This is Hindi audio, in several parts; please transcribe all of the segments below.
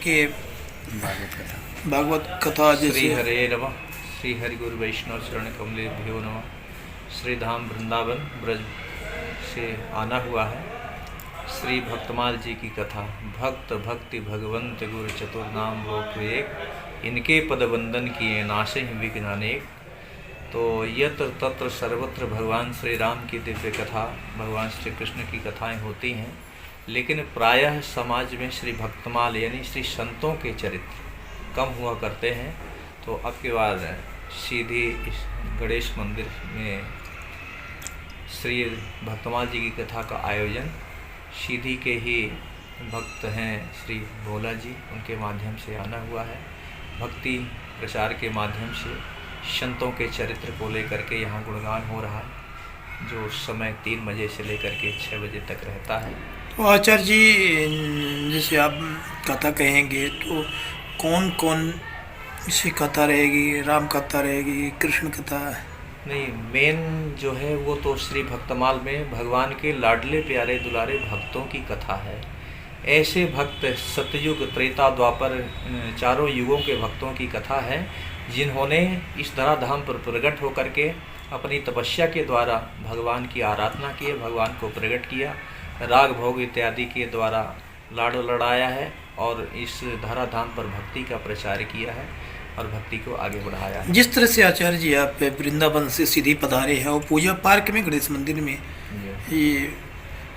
के भागवत कथा जैसे श्री हरे नमः। श्री हरि गुरु वैष्णव शरण कमलेभ्यो नमः। श्री धाम वृंदावन ब्रज से आना हुआ है श्री भक्तमाल जी की कथा। भक्त भक्ति भगवंत गुरु चतुर नाम लोक एक, इनके पद वंदन किए नाशे विघ्न अनेक। तो यत्र तत्र सर्वत्र भगवान श्री राम की दिव्य कथा, भगवान श्री कृष्ण की कथाएं होती हैं, लेकिन प्रायः समाज में श्री भक्तमाल यानी श्री संतों के चरित्र कम हुआ करते हैं। तो अब के बाद सीधी इस गणेश मंदिर में श्री भक्तमाल जी की कथा का आयोजन सीधी के ही भक्त हैं श्री भोला जी, उनके माध्यम से आना हुआ है। भक्ति प्रचार के माध्यम से संतों के चरित्र को लेकर के यहाँ गुणगान हो रहा है, जो समय 3 बजे से लेकर के 6 बजे तक रहता है। तो आचार्य जी, जैसे आप कथा कहेंगे तो कौन कौन सी कथा रहेगी? राम कथा रहेगी, कृष्ण कथा? नहीं, मेन जो है वो तो श्री भक्तमाल में भगवान के लाडले प्यारे दुलारे भक्तों की कथा है। ऐसे भक्त सतयुग त्रेता द्वापर चारों युगों के भक्तों की कथा है, जिन्होंने इस धराधाम पर प्रकट होकर के अपनी तपस्या के द्वारा भगवान की आराधना की, भगवान को प्रकट किया, राग भोग इत्यादि के द्वारा लाड़ लड़ाया है और इस धराधाम पर भक्ति का प्रचार किया है और भक्ति को आगे बढ़ाया है। जिस तरह से आचार्य जी आप वृंदावन से सीधी पधारे हैं और पूजा पार्क में गणेश मंदिर में ये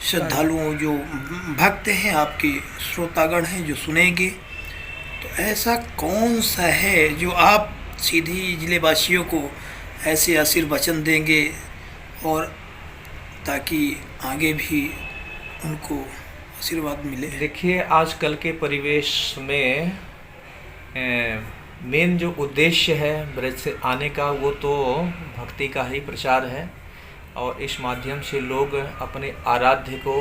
श्रद्धालुओं जो भक्त हैं, आपके श्रोतागण हैं जो सुनेंगे, तो ऐसा कौन सा है जो आप सीधी जिले वासियों को ऐसे आशीर्वचन देंगे और ताकि आगे भी उनको आशीर्वाद मिले? देखिए, आजकल के परिवेश में मेन जो उद्देश्य है ब्रज से आने का वो तो भक्ति का ही प्रचार है, और इस माध्यम से लोग अपने आराध्य को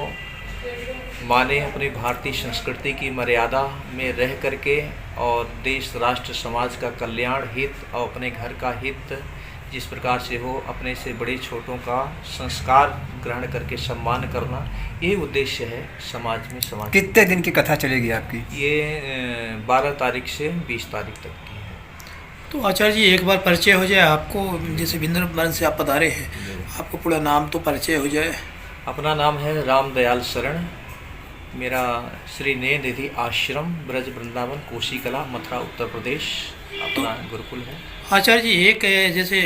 माने, अपनी भारतीय संस्कृति की मर्यादा में रह करके और देश राष्ट्र समाज का कल्याण हित और अपने घर का हित जिस प्रकार से हो, अपने से बड़े छोटों का संस्कार ग्रहण करके सम्मान करना, ये उद्देश्य है समाज में। समाज कितने दिन की कथा चलेगी आपकी? ये 12 तारीख से 20 तारीख तक की है। तो आचार्य जी, एक बार परिचय हो जाए आपको, जैसे वृंदावन से आप पधारे हैं, आपको पूरा नाम तो परिचय हो जाए। अपना नाम है राम दयाल शरण, मेरा श्री नयन निधि आश्रम ब्रज वृंदावन कोसी कला मथुरा उत्तर प्रदेश अपना गुरुकुल है। आचार्य जी, एक जैसे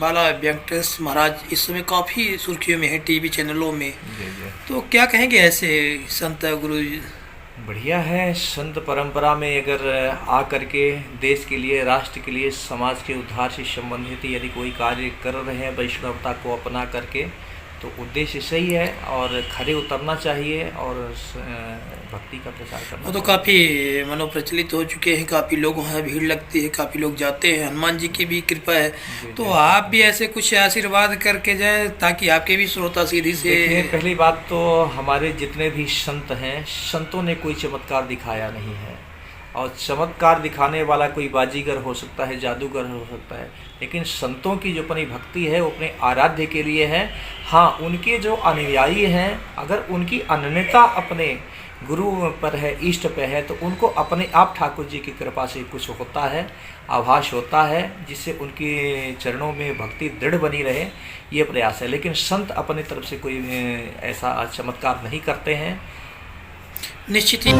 बाला वेंकटेश महाराज इस समय काफ़ी सुर्खियों में है टीवी चैनलों में, तो क्या कहेंगे ऐसे संत गुरु? बढ़िया है। संत परंपरा में अगर आ करके देश के लिए, राष्ट्र के लिए, समाज के उद्धार से संबंधित यदि कोई कार्य कर रहे हैं वैष्णवता को अपना करके, तो उद्देश्य सही है और खरे उतरना चाहिए और भक्ति का प्रचार करना। वो तो काफ़ी मनोप्रचलित हो चुके हैं, काफ़ी लोगों में भीड़ लगती है, काफ़ी लोग जाते हैं, हनुमान जी की भी कृपा है। तो आप भी ऐसे कुछ आशीर्वाद करके जाए ताकि आपके भी श्रोता सीधी से। पहली बात तो हमारे जितने भी संत हैं, संतों ने कोई चमत्कार दिखाया नहीं है, और चमत्कार दिखाने वाला कोई बाजीगर हो सकता है, जादूगर हो सकता है, लेकिन संतों की जो अपनी भक्ति है वो अपने आराध्य के लिए है। हाँ, उनके जो अनुयायी हैं, अगर उनकी अनन्यता अपने गुरु पर है, इष्ट पे है, तो उनको अपने आप ठाकुर जी की कृपा से कुछ होता है, आभास होता है, जिससे उनके चरणों में भक्ति दृढ़ बनी रहे, ये प्रयास है। लेकिन संत अपनी तरफ से कोई ऐसा चमत्कार नहीं करते हैं। निश्चित ही